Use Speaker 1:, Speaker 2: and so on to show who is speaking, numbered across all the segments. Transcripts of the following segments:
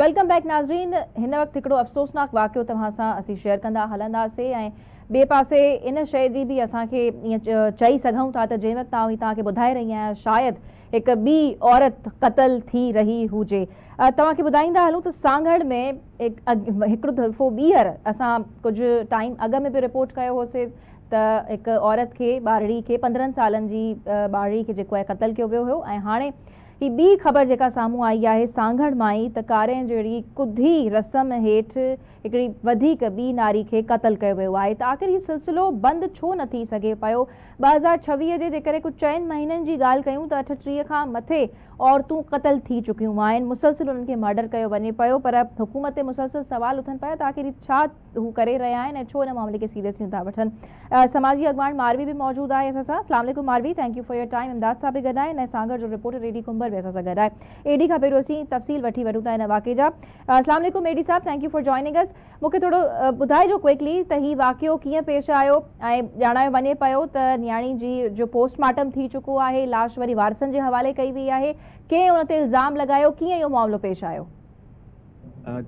Speaker 1: Welcome back नाज़रीन। हिन वक्त हिकिड़ो अफ़सोसनाक वाक़ियो तव्हां सां असीं शेयर कंदा हलंदासीं ऐं ॿिए पासे इन शइ जी बि असांखे ईअं चई सघूं था त जंहिं वक़्तु तव्हांखे ॿुधाए रही आहियां शायदि हिकु ॿी औरत क़तल थी रही हुजे। तव्हांखे ॿुधाईंदा हलूं त सांगड़ में हिकिड़ो दफ़ो ॿीहर असां कुझु टाइम अॻु में बि रिपोर्ट कयो होसीं त हिकु औरत खे ॿारड़ी खे 15 सालनि जी ॿारड़ी खे जेको आहे क़तल कयो वियो हुयो ऐं हाणे ही ॿी ख़बर जेका साम्हूं आई आहे सांगड़ मां ई त कारे जहिड़ी कुधी रस्म हेठि हिकिड़ी वधीक ॿी नारी खे क़तल कयो वियो आहे। त आख़िर हीउ सिलसिलो बंदि छो न थी सघे पियो। 2026 जे जेकॾहिं कुझु 4 महीननि जी ॻाल्हि कयूं त 38 खां मथे औरतूं क़तल थी चुकियूं आहिनि। मुसलसिल उन्हनि खे मर्डर कयो वञे पियो पर हुकूमत ते मुसलसिल सवाल उथनि पिया त आख़िर छा हू करे रहिया आहिनि ऐं छो हिन मामले खे सीरियसली नथा वठनि। समाजी अॻवान मारवी बि मौजूदु आहे असां सां। अस्सलाम वालेकुम Marvi, thank you for your time. Imdad sahib बि गॾु आहिनि ऐं सांगड़ जो रिपोर्टर एडी कुंबर बि असां सां गॾु आहे। एडी खां पहिरियों असीं तफ़सील वठी वठूं था हिन वाक़े जा। अस्सलाम वालेकुम AD sahib, thank you for joining अस। मूंखे थोरो ॿुधाइजो क्विकली त हीउ वाक़ियो कीअं पेश आयो ऐं ॼाणायो वञे पियो त नियाणी जी जो पोस्टमार्टम थी चुको आहे, लाश वरी वारसनि जे हवाले कई वई आहे, कंहिं उन ते इल्ज़ाम लगायो, कीअं इहो मामलो पेश आयो?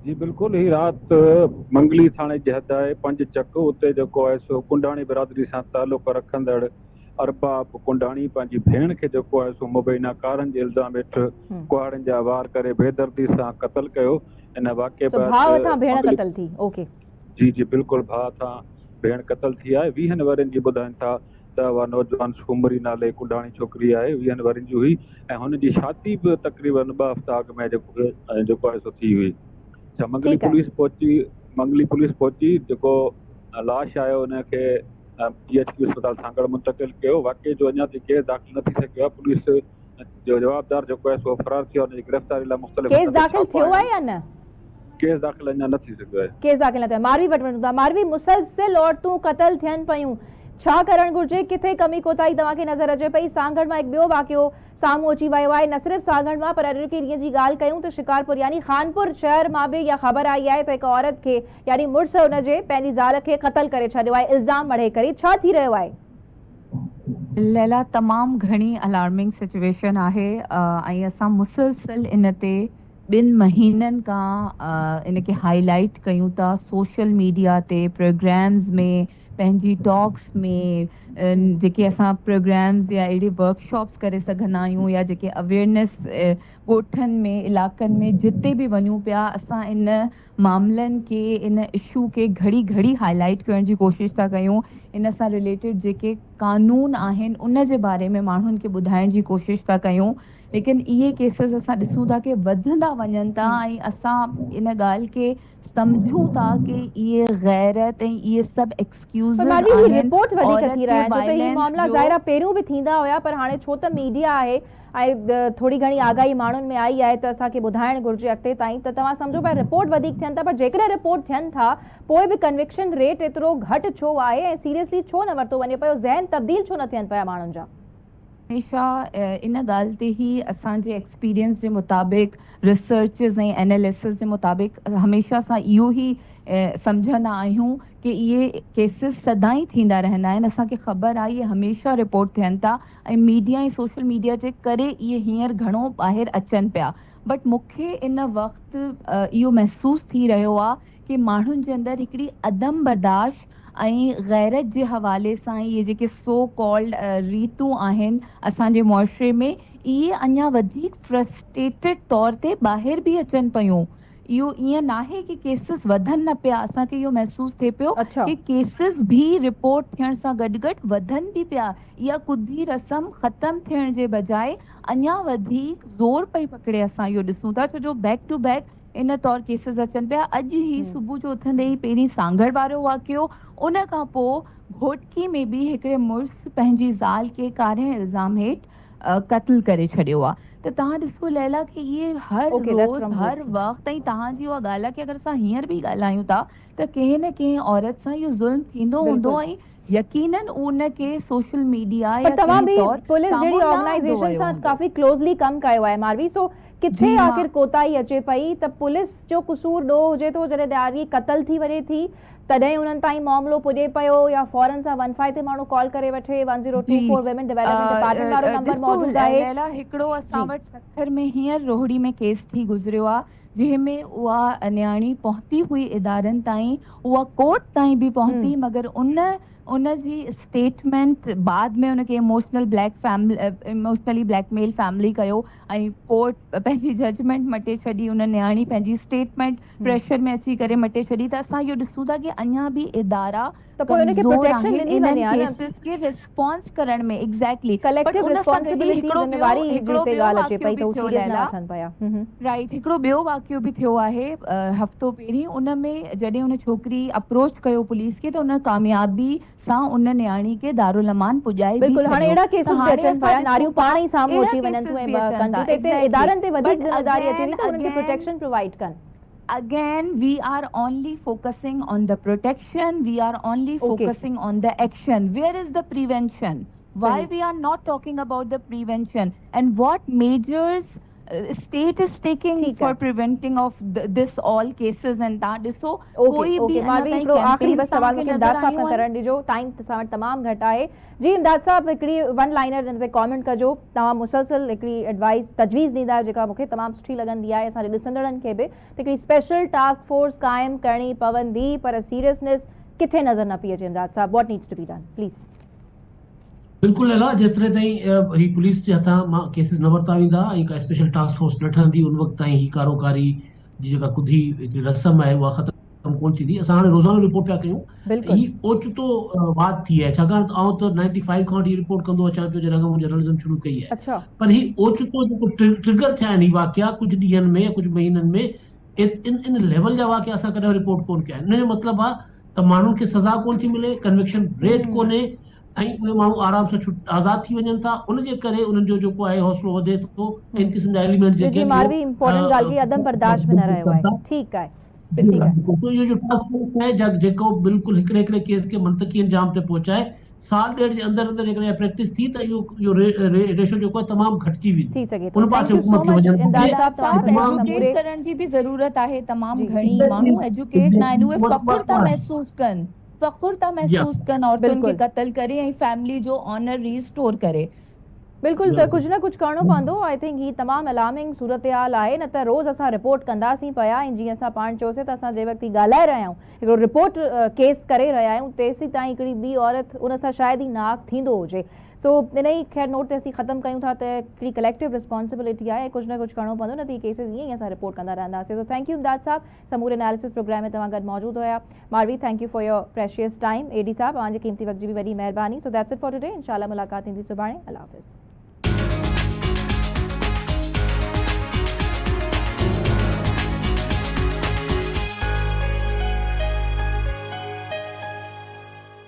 Speaker 2: जी बिल्कुल, ही रात मंगली थाने जे हद आहे 5 चक उते जेको आहे सो कुंडाणी बिरादरी सां तालुक़ रखंदड़ अरबाब कुंडाणी पंहिंजी भेण खे जेको आहे सो मुबैना कारनि जे इल्ज़ाम हेठि कुहाड़नि जा वार करे बेदर्दी सां क़तल कयो। इन वाक़े जी जी बिल्कुल, भाउ सां भेण क़तल थी आहे। 20 वरनि जी ॿुधाइनि था त उहा नौजवान सुमरी नाले कुंडाणी छोकिरी आहे, 20 वरनि जी हुई ऐं हुनजी शादी बि तक़रीबन 2 हफ़्ता अॻु में जेको आहे सो थी हुई। मंगली पुलिस पहुची जेको लाश आयो उनखे GHQ अस्पताल सांगड़ मुंतकिल कयो। वाक़े जो अञा ताईं केस दाख़िल न थी सघियो आहे। पुलिस जो जवाबदार जेको आहे सो फरार थियो आहे। हुनजी गिरफ़्तारी लाइ मुख़्तलिफ़
Speaker 1: केस दाख़िल थियो आहे या न?
Speaker 2: केस दाख़िल अञा न थी सघियो आहे।
Speaker 1: केस दाख़िल न थियो। मारवी वटि वञूं था। मारवी, मुसलसिल औरतूं क़तल थियनि पयूं, छा करणु घुरिजे? किथे कमी कोताही तव्हांखे नज़र अचे पई? सांगड़ मां हिकु ॿियो वाक़ियो साम्हूं अची वियो आहे, न सिर्फ़ु सांगड़ मां पर अॼु के ॾींहं जी ॻाल्हि कयूं त शिकारपुर यानी खानपुर शहर मां बि इहा ख़बर आई आहे त हिकु औरत खे यानी मुड़ुस हुनजे पंहिंजी ज़ाल खे क़तल करे छॾियो आहे इल्ज़ाम मढ़े करे। छा थी रहियो आहे?
Speaker 3: लैला, तमामु घणी अलार्मिंग सिचुएशन आहे ऐं असां मुसलसिल इन ते 2 महीननि खां इनखे हाईलाइट कयूं था सोशल मीडिया ते, प्रोग्राम्स में, पंहिंजी टॉक्स में, जेके असां प्रोग्राम्स या अहिड़ी वर्कशॉप्स करे सघंदा आहियूं या जेके अवेयरनेस ॻोठनि में, इलाइक़नि में जिते बि वञूं पिया, असां इन मामलनि खे, इन इशू खे घड़ी घड़ी हाईलाइट करण जी कोशिशि था कयूं। इन सां रिलेटेड जेके कानून आहिनि उन जे बारे में माण्हुनि खे ॿुधाइण जी कोशिशि था कयूं। लेकिन इहे केसिस असां ॾिसूं था कि वधंदा वञनि था ऐं असां इन ॻाल्हि खे सम्झूं था कि इहे गैरत ऐं इहे सभु एक्सक्यूज़िस आहिनि।
Speaker 1: रिपोर्ट वधीक थी रहा है छो त ही मामला ज़ाहिरा पहिरियों बि थींदा हुया पर हाणे छो त मीडिया आहे ऐं थोड़ी घणी आगाही माण्हुनि में आई आहे त असांखे ॿुधाइणु घुरिजे अॻिते ताईं। त तव्हां सम्झो पिया रिपोर्ट वधीक थियनि था पर जेकॾहिं रिपोर्ट थियनि था पोइ बि कन्विक्शन रेट एतिरो घटि छो आहे ऐं सीरियसली छो न वरितो वञे पियो? ज़हन तब्दील छो न थियनि पिया माण्हुनि जा?
Speaker 3: हमेशा इन ॻाल्हि ते ई असांजे एक्सपीरियंस जे मुताबिक़, रिसर्चिस ऐं एनालिसिस जे मुताबिक़ हमेशह असां इहो ई सम्झंदा आहियूं कि इहे केसिस सदाईं थींदा रहंदा आहिनि। असांखे ख़बर आहे इहे हमेशह रिपोर्ट थियनि था ऐं मीडिया ऐं सोशल मीडिया जे करे इहे हींअर घणो ॿाहिरि अचनि पिया। बट मूंखे इन वक़्तु इहो महसूसु थी रहियो आहे कि माण्हुनि जे अंदरि हिकिड़ी अदम बर्दाश्त ऐं गैरत जे हवाले सां इहे जेके सो कॉल्ड रीतूं आहिनि असांजे मुआशरे में, इहे अञा वधीक फ्रस्ट्रेटेड तौर ते ॿाहिरि बि अचनि पियूं। इहो ईअं नाहे कि केसिस वधनि न पिया, असांखे इहो महसूसु थिए पियो कि केसिस बि रिपोर्ट थियण सां गॾु गॾु वधनि बि पिया। इहा कुधी रस्म ख़तमु थियण जे बजाए अञा वधीक ज़ोर पई पकिड़े। असां इहो ॾिसूं था छो जो बैक टू बैक इन तौर केसिस अचनि पिया। अॼु ई सुबुह जो उथंदे ई पहिरीं सांगड़ वारो वाक़ियो, उन खां पोइ घोटकी में बि हिकिड़े मुड़ुस पंहिंजी ज़ाल खे कारे इल्ज़ाम हेठि क़त्ल करे छॾियो आहे। त तव्हां ॾिसो लैला कि इहे हर रोज़ हर वक़्तु ऐं तव्हांजी उहा ॻाल्हि आहे कि अगरि असां हींअर बि ॻाल्हायूं था त कंहिं न कंहिं औरत सां इहो ज़ुल्म थींदो हूंदो ऐं यकीनन उनखे सोशल मीडिया या कंहिं तौर
Speaker 1: काफ़ी क्लोज़ली कमु कयो आहे मारवी। सो किथे आख़िर कोताही अचे पई त पुलिस जो कसूर ॾोह हुजे थो जॾहिं ॾाढी क़तल थी वञे थी तॾहिं उन्हनि ताईं मामलो पुॼे पियो या फौरन सां 15 ते माण्हू कॉल करे वठे? 1024 वुमेन डेवलपमेंट डिपार्टमेंट वारो नंबर मौजूदु आहे।
Speaker 3: लैला, हिकिड़ो असां वटि सखर में हींअर रोहिड़ी में केस थी गुज़रियो आहे जंहिंमें उहा न्याणी पहुती हुई इदारनि ताईं, उहा कोर्ट ताईं बि पहुती, मगर उन जी स्टेटमेंट बाद में उनखे इमोशनली ब्लैकमेल फैमिली कयो ऐं कोर्ट पंहिंजी जजमेंट मटे छॾी, उन न्याणी पंहिंजी स्टेटमेंट प्रेशर में अची करे मटे छॾी। त असां इहो ॾिसूं था कि अञा बि इदारा
Speaker 1: त पोइ उनखे
Speaker 3: कमज़ोर
Speaker 1: प्रोटेक्शन
Speaker 3: आहिनि
Speaker 1: ॾिनी
Speaker 3: इन्हनि
Speaker 1: वञे हा न।
Speaker 3: केसिस खे रिस्पॉन्स करण में। एग्जैक्टली,
Speaker 1: कलेक्टिव रिस्पॉन्सिबिलिटी ज़िम्मेवारी जी ते ॻाल्हि अचे पई त हू सीरियस न
Speaker 3: लैला,
Speaker 1: वठनि पिया।
Speaker 3: राइट, हिकिड़ो ॿियो वाक़ियो बि थियो आहे हफ़्तो पहिरीं। उन में जॾहिं उन छोकिरी अप्रोच कयो पुलिस खे त उन कामयाबी सां उन न्याणी खे दारुल अमान पुॼाए बि
Speaker 1: बिल्कुलु, हाणे
Speaker 3: छॾियो।
Speaker 1: अहिड़ा
Speaker 3: त
Speaker 1: केसिस बि
Speaker 3: हाणे
Speaker 1: अचनि
Speaker 3: असां
Speaker 1: पिया, नारियूं
Speaker 3: ॾिसूं था,
Speaker 1: पाण ई साम्हूं
Speaker 3: अहिड़ा
Speaker 1: अची वञनि
Speaker 3: cases
Speaker 1: थियूं ऐं
Speaker 3: बि अचनि
Speaker 1: कनि
Speaker 3: था,
Speaker 1: थियूं, त हिते
Speaker 3: exactly.
Speaker 1: इदारनि ते वधीक
Speaker 3: But
Speaker 1: ज़िम्मेदारी अचे थी त उन्हनि खे
Speaker 3: again,
Speaker 1: प्रोटेक्शन प्रोवाइड कनि।
Speaker 3: again we are only focusing on the protection, we are only
Speaker 1: Okay.
Speaker 3: focusing on the action. Where is the prevention? Why
Speaker 1: Sahi.
Speaker 3: we are not talking about the prevention, and what measures state is taking
Speaker 1: ठीक
Speaker 3: for
Speaker 1: है।
Speaker 3: preventing of this all cases? and that ॾिसो
Speaker 1: okay
Speaker 3: कोई
Speaker 1: okay
Speaker 3: बि अञा
Speaker 1: मालवी,
Speaker 3: ताईं
Speaker 1: हिकिड़ो आख़िरी
Speaker 3: campaigns
Speaker 1: बस सवाल
Speaker 3: तव्हांखे
Speaker 1: मूंखे
Speaker 3: नज़र
Speaker 1: इमदाद साहब
Speaker 3: आयूं
Speaker 1: खां
Speaker 3: आहिनि?
Speaker 1: करणु ॾिजो, टाइम सां तमामु घटि आहे। जी इमदाद साहब, हिकिड़ी वन लाइनर हिन ते कॉमेंट कजो। तव्हां मुसलसल हिकिड़ी एडवाइस तजवीज़ ॾींदा आहियो जेका मूंखे तमामु सुठी लॻंदी आहे असांजे ॾिसंदड़नि खे बि, त हिकिड़ी स्पेशल टास्क फोर्स क़ाइमु करणी पवंदी, पर सीरियसनेस किथे नज़र न पई अचे। Imdad sahib, what needs to be done please.
Speaker 4: बिल्कुलु लैला, जेस तरह ताईं ही पुलिस जे हथां मां केसिस न वरिता वेंदा ऐं का स्पेशल टास्क फोर्स न ठहंदी, उन वक़्त ताईं ही कारोकारी जी जेका कुधी हिकिड़ी रस्म आहे उहा ख़तमु कोन थींदी। असां हाणे रोज़ानो रिपोर्ट पिया कयूं,
Speaker 1: बिल्कुलु।
Speaker 4: ही ओचितो वाद थी आहे, छाकाणि त आउं त 95 खां वठी रिपोर्ट कंदो अचां पियो जॾहिं खां मूं जर्नलिज़म शुरू कई आहे।
Speaker 1: अच्छा।
Speaker 4: पर ही ओचितो जेको ट्रिगर थिया आहिनि ही वाक़िया कुझु ॾींहंनि में या कुझु महीननि में, इन लेवल जा वाक़िया असां कॾहिं रिपोर्ट कोन कया आहिनि। इन जो मतिलबु आहे त माण्हुनि खे सज़ा कोन थी मिले, कन्विक्शन रेट कोन्हे ऐं उहे माण्हू आराम सां आज़ाद थी वञनि था। उनजे करे उन्हनि जो जेको आहे हौसलो वधे थो, इन क़िस्म जा एलिमेंट
Speaker 1: जी
Speaker 4: जेके
Speaker 1: जी
Speaker 4: आहिनि
Speaker 1: मालवी, इम्पोर्टेंट ॻाल्हि की अदम बर्दाश्त में न रहियो आहे। ठीकु आहे, ठीकु आहे।
Speaker 4: तो इहो जो टास्क फोर्स आहे जेको बिल्कुलु हिकिड़े हिकिड़े केस खे मंतकी अंजाम ते पहुचाए, साल ॾेढ जे अंदरि अंदरि जेकॾहिं प्रैक्टिस थी त इहो रेशो जेको आहे तमामु घटिजी वेंदो।
Speaker 1: थी सघे थो।
Speaker 4: उन पासे
Speaker 1: थैंक यू सो
Speaker 4: हुकूमत खे
Speaker 1: मच
Speaker 4: वञणु
Speaker 1: इमदाद
Speaker 4: घुरिजे।
Speaker 1: साहब, तव्हां
Speaker 3: साहब,
Speaker 1: तमामु
Speaker 3: एजुकेट
Speaker 1: समूरे
Speaker 3: करण जी बि ज़रूरत आहे। तमामु
Speaker 1: जी।
Speaker 3: घणी माण्हू एजुकेट न आहिनि, उहे फ़खुर था महसूस कनि, फ़खुर था महसूस कनि औरतुनि खे
Speaker 1: बिल्कुलु
Speaker 3: क़त्ल करे ऐं फैमिली जो ऑनर रीस्टोर करे।
Speaker 1: बिल्कुलु, त कुझु न कुझु करिणो पवंदो। आई थिंक ही तमामु अलार्मिंग सूरत हाल आहे, न त रोज़ असां रिपोर्ट कंदासीं पिया ऐं जीअं असां पाण चयोसीं त असां जंहिं वक़्तु ॻाल्हाए रहिया आहियूं, हिकिड़ो रिपोर्ट केस करे रहिया आहियूं, तेसीं ताईं हिकिड़ी ॿी औरत उन सां शायदि ई नाक थींदो हुजे। सो इन ई ख़ैर नोट ते असीं ख़तमु कयूं था त हिकिड़ी कलेक्टिव रिस्पॉन्सिबिलिटी आहे, कुझु न कुझु करिणो पवंदो, न त ही केसिस ईअं ई असां रिपोर्ट कंदा रहंदासीं। सो थैंक यू इमदाद साहब, समूरे एनालिसिस प्रोग्राम में तव्हां गॾु मौजूदु हुया। Malvi, thank you for your precious time. एडी साहब, तव्हांजी क़ीमती वक़्त जी बि वॾी महिरबानी। So that's it for today. इंशाल्लाह मुलाक़ात थींदी सुभाणे। अल्लाह हाफ़िज़।